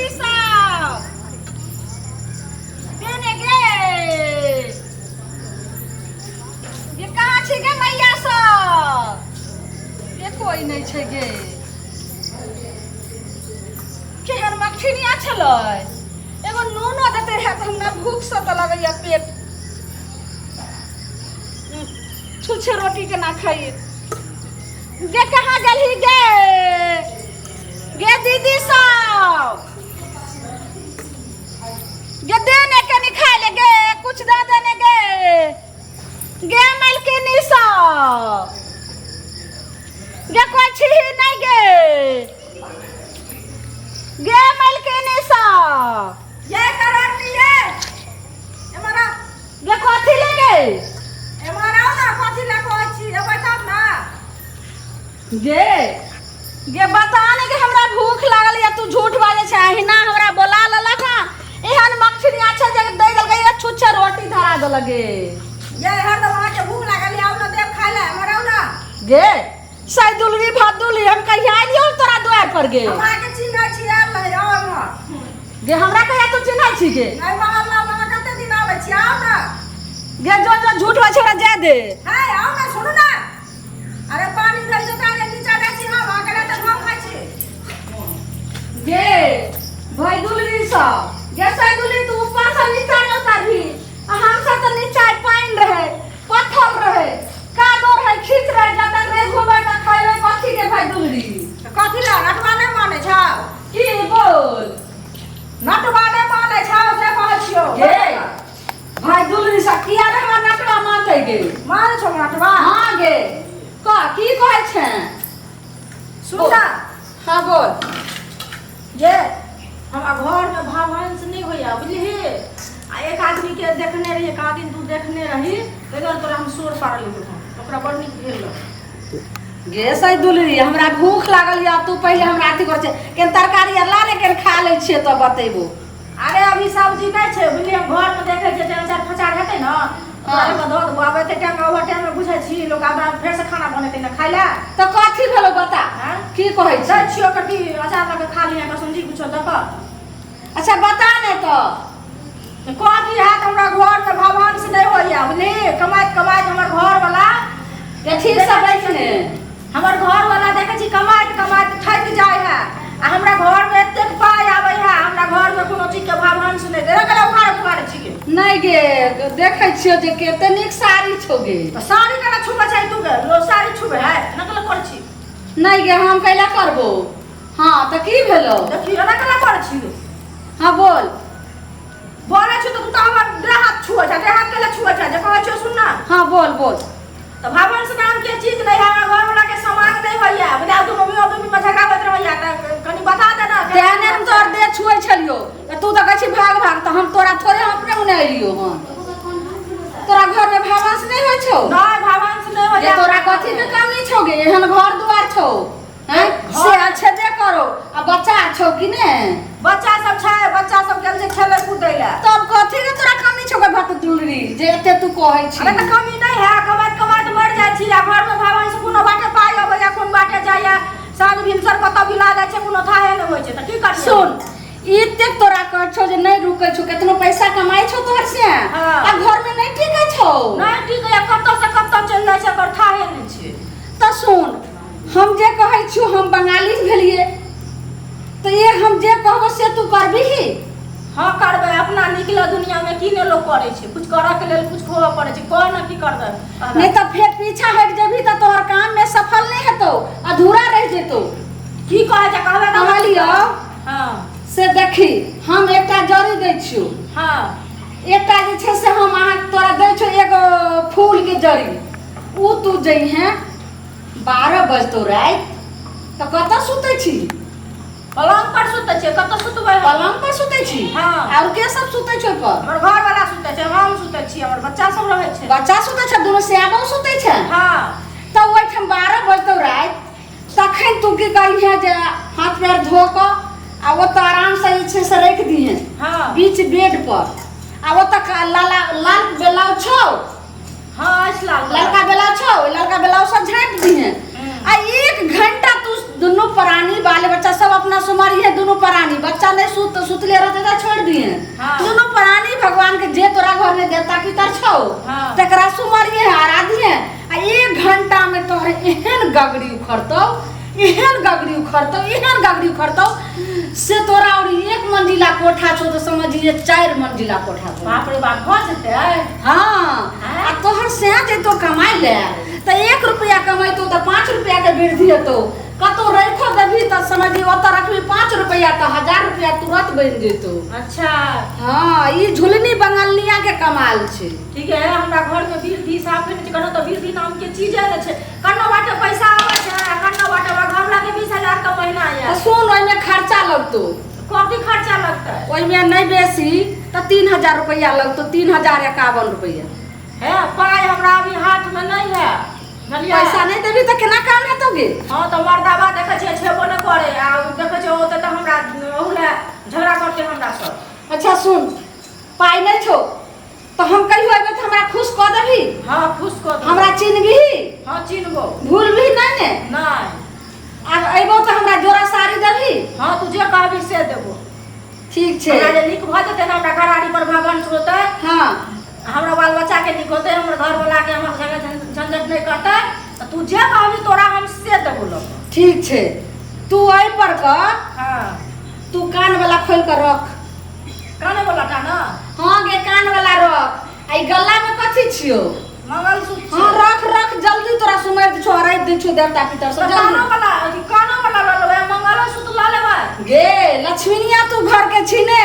दीदी साहब देने गे ये कहाँ छी गे मैया सब ये कोई नहीं छे गे केहन मखनिया छलै एगो नूनो देते रहे तो हमरा भूख से तो लगैया पेट छुछे रोटी के ना खाई गे कहाँ गेलही गे दीदी साहब गे देने के नहीं खाए ले गे कुछ दे देने गे मलकिनी साहब गे कोई छी नहीं गे मलकिनी साहब ये करती है हमारा गे कथी ले गे हमारा ना कथी ले को छी ए बताब ना गे बता ने कि हमरा भूख लागल या तू झूठ बाजे छै हिना हमरा बोला ललक एहन मखनी अच्छा जगह दे देलकै या छुच्छे रोटी धरा देलगे ये हर दवा के भूख लागल आओ ना देव खाए ले हमारा ना गे सैदुलरी भादुली हम कहिया आइलियो तोरा द्वार पर गे हमरा के चिन्ह छी आब ले आओ ना गे हमरा कहिया तू चिन्है छी गे नहीं महल्ला में कते दिन आवे छी आओ ना गे जो झूठ बाजे हमरा जा दे हाय आओ ना सुनो ना अरे पानी भेल जता ने नीचा दे छी हम अकेले त हम खाइ छी गे भाईदुलरी सा गे सैदुलरी तू ऊपर से नीचा न उतरही हम सब तो नीचा पानी रहे पत्थर रहे कादो रहे खींच रहे जब तक नहीं घुमै त खाइबे कथी के भाईदुलरी कथी ला नटवा नहीं माने छ की बोल नटवा नहीं माने छ से कहै छियो गे भाईदुलरी सा किया रे हमरा नटवा मानतै गे माने छ नटवा हां गे की कहै छै सुन ना हां बोल ये हमरा घर में भावंश नहीं होया बुझली आ एक आदमी के देखने रही एक आदमी तू देखने रही तकर तोरा हम सोर पार लेबो ओकरा बड़ नीक भेल गे सैदुलरी हमरा भूख लागल या तू पहले हमरा अथी कर छै के तरकारी अल्लाह रे के खा ले छिए त बतेबो अरे अभी सब्जी नहीं छै बुझली हम घर में देखे छै चार फचार हेतै न अरे में दो आबे ते टाइम ओवर टाइम में बुझै छी लोग आबा फेर से खाना बनेतै न खाइ ला त कथी भेलो बता हां की कहै छै जाय छियो कथी अचार लगे खा लिया कसम जी कुछो दक अच्छा बता ने तो कथी हाथ हमरा घर में भावंश नहीं होया बुझली कमाइत हमर घर वाला ये ठीक से बैठने हमर घर वाला देखे छी कमाइत थक जाय है आ हमरा घर में एतेक पाई आबै है हमरा घर में कोनो चीज के भावंश नहीं दे गला उखाड़ छी के नहीं गे देखै छियो जे केते नीक साड़ी छौ गे तो साड़ी केना छुबे छै तू गे लो साड़ी छुबे है नकल कर छी नहीं गे हम कैला करबो हां त की भेलो देखी नकल कर छी हां बोल बोले छी तो तू त हमर देह हाथ छुए छै देह हाथ केला छुए छै जे कहै छै सुन ना हां बोल तो भावंश नाम के चीज नहीं है घर वाला के सामान नहीं होया बता तू मम्मी में झगड़ावत रहैया त कनी बता दे ना तेने हम तोर दे छुए छलियो तू त कहै छी भाग त हम तोरा थोड़े अपने उने एलियो हां तोरा घर में भावंश नहीं होय छौ नहीं भावंश नहीं होया ये तोरा कथी के कमी छौ गे एहन घर दुआर छौ हैं से अच्छे दे करो आ बच्चा छौ कि ने बच्चा सब छै बच्चा सब गेल छै खेले कूदै ला तब कथी के तोरा कमी छौ गे भातुलरी जे एते तू कहै छी अरे त कमी नहीं है कमाइत मर जाय छी आ घर में भावंश कोनो बाटे पाई अबै या कोन बाटे जाया साँझ भिनसर कत बिला जाय छै कोनो थाहे न होय छै त की कर सुन इते तोरा कह छौ जे नहीं रुकै छौ केतनो पैसा कमाई छौ तोहर से आ घर में नहीं टिकै छौ नहीं ठीक है कत से कत चल जाय छै कर थाहे न छै त सुन हम जे कहै छी हम बंगाली भेलिए तो ये हम जे कहबो से तू करबी ही हां करबे अपना निकले दुनिया में की ने लोग करे छै कुछ करऽ के लेल कुछ खोवा पड़े छै कोन की करबे नहीं तो फिर पीछा हट जेबी त तोहर काम में सफल नहीं हेतौ अधूरा रह जेतौ की कहे छै कहबे त कहलियो हां से देखी हम एकटा जड़ी दै छियो हां एकटा जे छै से हम अहाँ तोरा दै छौ एगो फूल के जड़ी उ तू जई है 12 बजतो रात त कत सुतै छी पलंग पर सुतै छै कत सुतबै पलंग पर सुतै छी हां और के सब सुतै छै पर हमर घर वाला सुतै छै हम सुतै छी हमर बच्चा सब रहै छै बच्चा सुतै छै दुनो सेबो सुतै छै हां त ओइ ठम 12 बजतो रात तखन तू की कही है जे हाथ पैर धो क आ वो त आराम से छै से रख दी है हां बीच बेड पर आ वो त लाल बेलाव छौ हां इस्लाम लड़का बेलाव छौ लड़का बेलाव सब झाँट दी है आ 1 घंटा तू दोनों प्राणी बाल बच्चा सब अपना अपना सुमारी है दोनों प्राणी बच्चा नहीं सुतले रहते तो छोड़ दिए हाँ। दोनों प्राणी भगवान के जे तोरा घर में देवता पितर छौ हाँ। तकरा सुमारी है आराधी है आ 1 घंटा में तोहरे एहन गगड़ी उखड़तौ से तोरा और 1 मंजिला कोठा छो तो समझिए 4 मंजिला कोठा छो। बाप रे बाप हो जते हाँ आ तोहर से जैतो कमाई ले तो 1 रुपया कमाइतो तो 5 रुपया के वृद्धि हेतो कतो रखो देबी तो समझी ओत रखबी 5 रुपया तो 1000 रुपया तुरंत बन जेतो। अच्छा हाँ ई झुलनी बंगालिया के कमाल छे। ठीक है हमरा घर में वृद्धि साफ नहीं कनो तो वृद्धि नाम के चीज है छे कनो बाटे पैसा आवे छे कनो बाटे घरला के 20,000 का महीना आया सुन ओइ में खर्चा लगतो कॉफी खर्चा लगता है ओइ में नहीं बेसी तो 3000 रुपया लगतो 3051 रुपया है पाई हमरा अभी हाथ में नहीं है पैसा नहीं देबी तो केना काम हेतोगे। हां तो मर्दाबा देखे छे छेबो न करे आ देखे छे ओते तो हमरा ओहला झगड़ा करते हमरा सब। अच्छा सुन पाई नहीं छो तो हम कहियो आबे तो हमरा खुश क देबी। हां खुश क दे हमरा चिन्हबी। हां चिन्हबो भूल भी नहीं ने नहीं अब अइबो तो हमरा जोरा साड़ी देबी। हां तू जे कहबी से देबो ठीक छे हमरा जे लिख भ जते ना हमरा घराड़ी पर भगवान होते हां हमरा बाल बच्चा के लिख होते हमर घर वाला के हमर जगह झंझट नहीं करते तो तू जे कहबी तोरा हम से देबो लोग। ठीक छे तू आई पर का हां तू कान वाला खोल कर रख काने वाला का ना हां गे कान वाला रख आई गल्ला में कथि छियो मंगलसूत्र हां रख जल्दी तोरा सुमर छो रात दे छो देवता पितर सब कानो वाला ललवे मंगलसूत्र ला लेबा गे लक्ष्मीनिया तू घर के छीने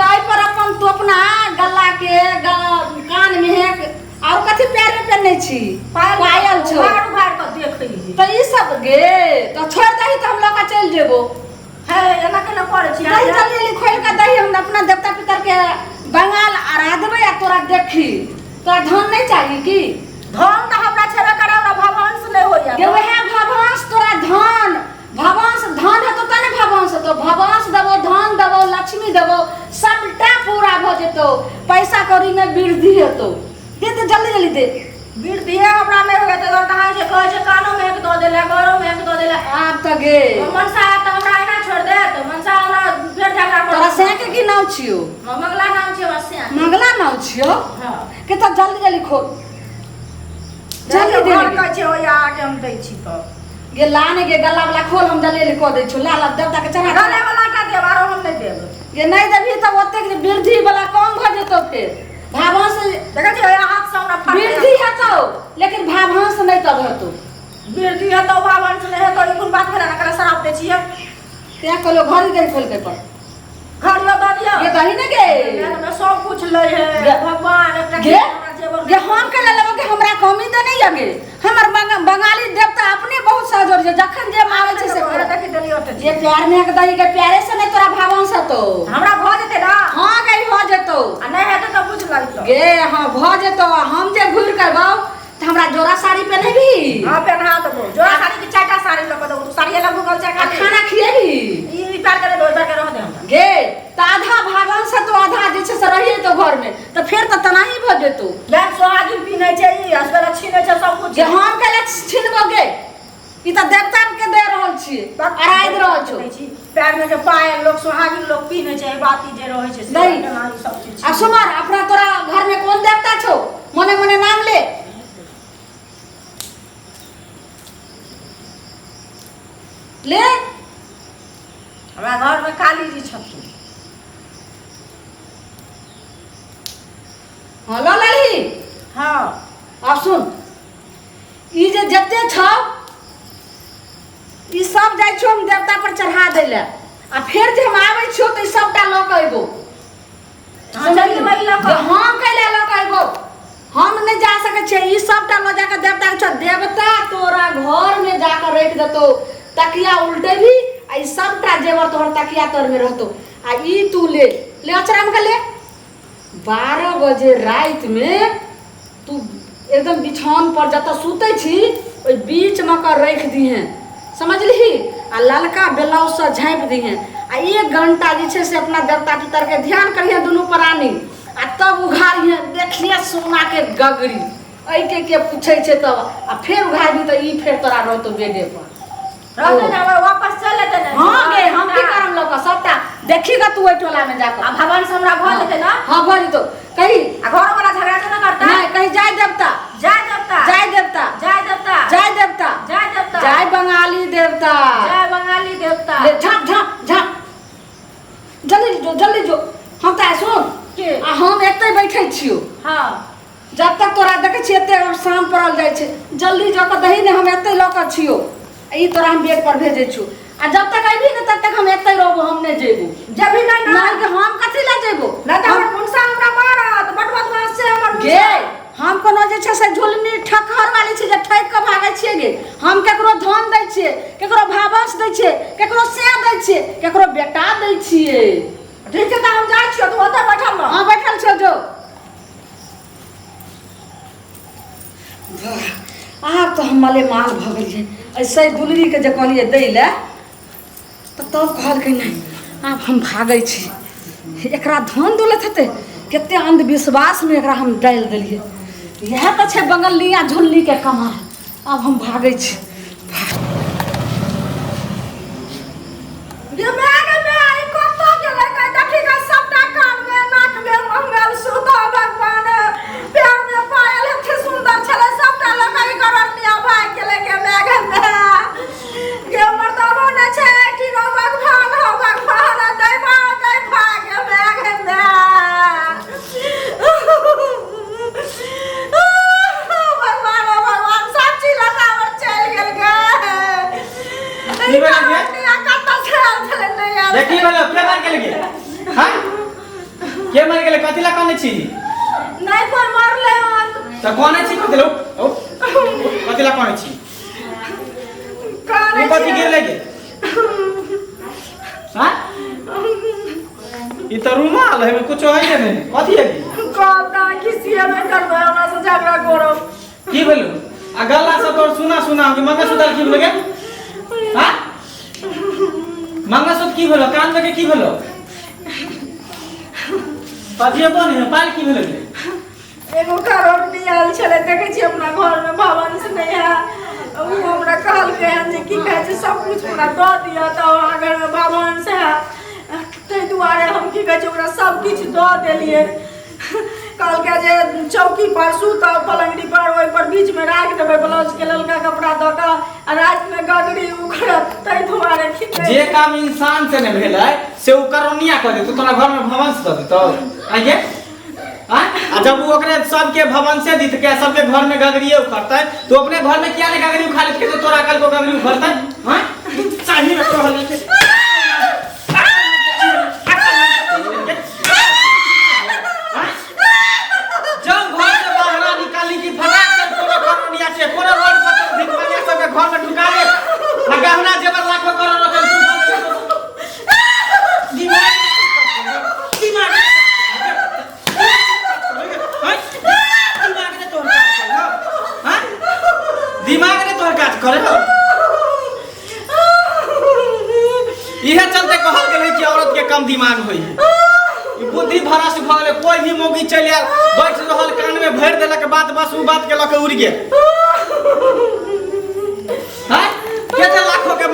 ताई पर अपन तू अपना गल्ला के कान में है और कथि पैर में पहनने छी पायल छो उघाड़ के देखई तो ई सब गे तो छोड़ दही तो हम लोग का चल जेबो है एना के न करे छी दही जल्दी खोल के दही हम अपना देवता पितर के बंगाल आराधबे या तोरा देखी तोरा धन नहीं चाहिए की धन त हमरा छेबे करे हमरा भवंस नहीं होया गे वहे भवंस तोरा धन भवंस धन है तो तने भवंस तो भवंस देबो धन देबो लक्ष्मी देबो सबटा पूरा भ जेतो पैसा कौड़ी में वृद्धि हेतो दे दे जल्दी दे वृद्धि हमरा नहीं होया तो कहां से कहे छे कानो में एक दो देले गरो में एक दो देले आप तो गे मनसा तो हमरा एना छोड़ दे तो मनसा हमरा फेर झगड़ा कर तोरा से के नाउ छियो मंगला नाम छे बसिया मंगला नाउ छियो हां के तो जल्दी खोल जल्दी दे कहे छे ओया के हम दै छी तो गे लाने गे गल्ला वाला खोल हम जल्दी क दे छु ला देवता के चढ़ा गले वाला का देब आरो हम नहीं देब गे नहीं देबी त ओते वृद्धि वाला कम भ जेतो फिर भावंस देखै छी हाथ से हमरा फट वृद्धि हेतो लेकिन भावंस नहीं तब हेतो वृद्धि हेतो भावंस नहीं हेतो ई कोन बात भेला ना करे शराब दे छिए क्या कहलो घर दे खोल के पर घर लो द दिया ये दही न गे मैं सब कुछ ले है भगवान एकटा गे गे हम के ले लेबो के हमरा कमी त नहीं लगे हमर बंगाली देवता अपने बहुत सहजोर जे जखन जे मांगे छे से करे देखि देली ओते ये प्यार में के दही के प्यारे से नहीं तोरा भावंस हेतो हमरा भ जेते ना हां गे हो जेतो आ नहीं हेते त पूछ लगतो गे हां भ जेतो हम जे घुर के बाऊ त हमरा जोरा साड़ी पहनेबी हां पहना देबो जोरा साड़ी के चारटा साड़ी लक देबो तू साड़ी अलग भूगल चाका खाना खिएबी ई प्यार करे दो के रह दे हमरा गे त आधा भागन से तो आधा जे छे से रहिए तो घर में तो फिर त तनाही भ जेतो ले सोहागिन पीने छै ई असगर छीने छै सब कुछ जे हम के ले छिनबो गे ई त देवता के दे रहल छी अराइद रहल छो पैर में के पायल लोग सोहागिन लोग पीने छै बाती जे रहै छै नहीं सब चीज आ सुमार अपना तोरा घर में कौन देवता छो मने मने नाम ले ले हमरा घर में काली जी छथिन हां लो लली हां अब सुन ई जे जत्ते छौ ई सब जाय छौ हम देवता पर चढ़ा देले आ फिर जे हम आबै छौ त ई सबटा ल के अइबो जल्दी महिला जे हम कैले ल के अइबो हम नहीं जा सके छे ई सबटा ल जा के देवता के देवता तोरा घर में जा के रख देतो तकिया उल्टेबी आ ई सबटा जेवर तोहर तकिया तर में रहतो आ ई तू ले अचरा में के ले 12 बजे रात में तू एकदम बिछावन पर जत सुते छी ओइ बीच में कर रख दी हैं समझली आ ललका ब्लाउज से झाँप दी हैं आ 1 घंटा जे छे से अपना देवता पितर के ध्यान करिए दोनों प्राणी आ तब उघारिए देखिए सोना के गगरी ऐ के पूछे छे तब आ फिर उघारबी त ई फिर तोरा रहतो बेडे पर रहते ना वापस चले त हां गे हम की देखिएगा तू ओइ टोला में जाकर अब भगवान से हमरा घर देते ना हां भरी तो कहीं घर वाला झगड़ा तो ना करता नहीं कहीं जय देवता जय देवता जय देवता जय देवता जय देवता जय देवता जय बंगाली देवता जय बंगाली देवता ले झप झप झप जल्दी जो हम त सुन के हम एतै बैठै छियो हां जब तक तोरा देखे छी एते शाम पड़ल जाय छै जल्दी जो के दही ने हम एतै ल के छियो ई तोरा हम बेड पर भेजै छु आ जब तक आइबी न तब तक हम एतै रहबो हम नै जेबो जब भी नहीं के हम कथि ला जेबो ना त हमर मुंसा हमरा मारत बटबदमाश से हमर गे हम कोनो जे छै से झुलनी ठक्कर वाली छै जे ठैक के भागै छियै गे हम केकरो धन दै छियै केकरो भावंश दै छियै केकरो से दै छियै केकरो बेटा दै छियै ठीक है त हम जाय छियो तू ओतै बैठल रह हां बैठल छ जो आप तो हम मले माल भगलिए ऐसे दुलरी के जे कहलिए दै ले तब कहलकै नहीं आब हम भागै छी एकरा धन दौलत हेतै कते अंधविश्वास में एकरा हम डाल देलिए यह तो छै बंगलिया झुल्ली के कमाल अब हम भागै छी ये मैं आई कत्तो गेलै का देखि का सबटा कान में नाक में मंगल सूत्र भगवान पैर में पायल एते सुंदर छले सबटा लकड़ी करनिया भाग गेलै के मैगन में के मर्दबो न छै कि रो भगवान हो भगवान दे भाग मैगन में भगवान हो भगवान सब चीज लगावल चल गेल गे देखी वाला के मार के लगे हां के मार के लगे कथि ला कोने छी नहीं कोई मारले हन त कोने छी कथि लो कथि ला कोने छी काने ये कथि गिर लगे हां ई त रुमाल है में कुछ है नहीं कथि है कहता किसी में करबे हमरा से झगड़ा करो की बोलू आ गल्ला से तोर सुना कि मंगलसूत्र की लगे हां मंगलसूत्र की भेलो कान में के की भेलो पजियबो नहीं पाल की भेलो एगो करोड़ नहीं आल छले देखे छी अपना घर में भवन से नहीं है उ हमरा कहल के हन जे की कहै छै सब कुछ हमरा द दिया त अगर भवन से तै दुआरे हम की कहै छै ओकरा सब कुछ द देलिए कल के जे चौकी पर सुत पलंगड़ी पर ओइ पर बीच में राख देबे ब्लाउज के ललका कपड़ा द के आ रात में गगड़ी उखड़त तै दुआरे खिचे जे काम इंसान से ने भेलै से उ करोनिया कर दे तो तोरा घर में भवन से द देतो आगे हां आ जब वो ओकरे सबके भवन से दित के सबके घर में गगड़िए उखड़तै तो अपने घर में किया ने गगड़ी उखाड़ ले के तोरा कल को गगड़ी उखड़तै हां चाहिए में कहल के जब घर से बाहर निकाली की फटाक से कोनो करोनिया से कोनो रोड पर दिन बनिया सबके घर में ढुका दे आ गहना जेवर लाखों करोड़ों के दिमाग ने तोहर काज करे हो इहे चलते कहल गेलै कि औरत के कम दिमाग होई है ई बुद्धि भ्रष्ट भ गेलै कोई भी मौगी चल आयल बैठ रहल कान में भर देलक बात बस उ बात के लके उड़ गेल हां केते लाखों के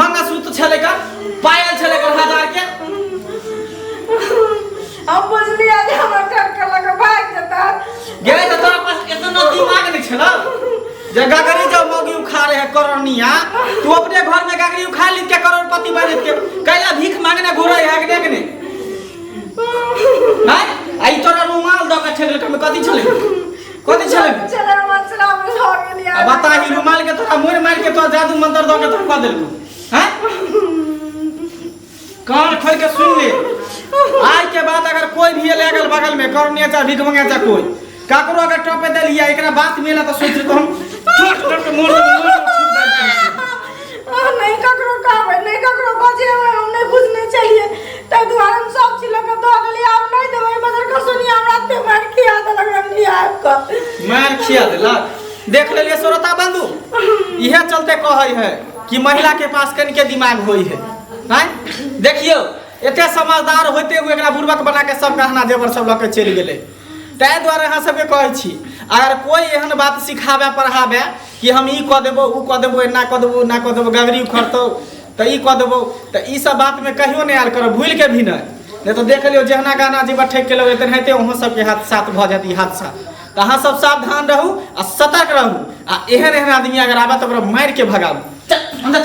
मंगलसूत्र छले का पायल छले का 1000 के अब बुझलिए जे हमरा टक के लगे भाग जता गे त तोरा पास इतना दिमाग नहीं छला जे गगरी जब मौगी उखाड़े है करोनिया तू अपने घर में गगरी उखाड़ ली के करोड़पति बन के कैला भीख मांगने घुरे है कि नहीं हां आई तोरा रुमाल द के ठेल के कथि छले चले मसला में हो गेलिए अब बता ही रुमाल के तोरा मोर मार के तो जादू मंत्र द के धक्का देलको हैं कान खोल के सुन ले आज के बाद अगर कोई भी अगल बगल में करोनिया चाहे भीख मांगे चाहे कोई काकरो अगर टोपे देलिया एकरा बात मिला तो सोच तो हम ठोक के मोड़ छूट जाए नहीं ककरो कहबै नहीं ककरो बजे हम नहीं बुझने चलिए त दुआरे हम सब चीज लगे दो गेलिए अब नहीं देबै मदर का सुनी हमरा पे मार खिया देलक हम लिया आपका मार खिया देलक देख ले श्रोता बंधु इहे चलते कहै है कि महिला के पास कन के दिमाग होई है हैं देखियो एते समझदार होते हुए एकरा बुर्बक बना के सब गहना जेवर सब लके चल गेलै ताहि द्वारे अहाँ सबके कहै छी अगर कोई एहन बात सिखावे पढ़ावे कि हम ई क देबो उ क देबो एना क देबो ना क देबो गगरी उखड़तौ तो ई कह देबो। तो ई सब बात में कहियो नहीं आयल करो, भूल के भी नहीं तो देख लियो जहना गाना जी ठेक के लोग तेनाहिते वहाँ सबके हाथ साथ भ जाती हादसा। तो अहाँ सब सावधान रहू आ सतर्क रहू आ एहन एहन आदमी अगर आबे तो ओकरा मार के भगाबू। चल अंदर।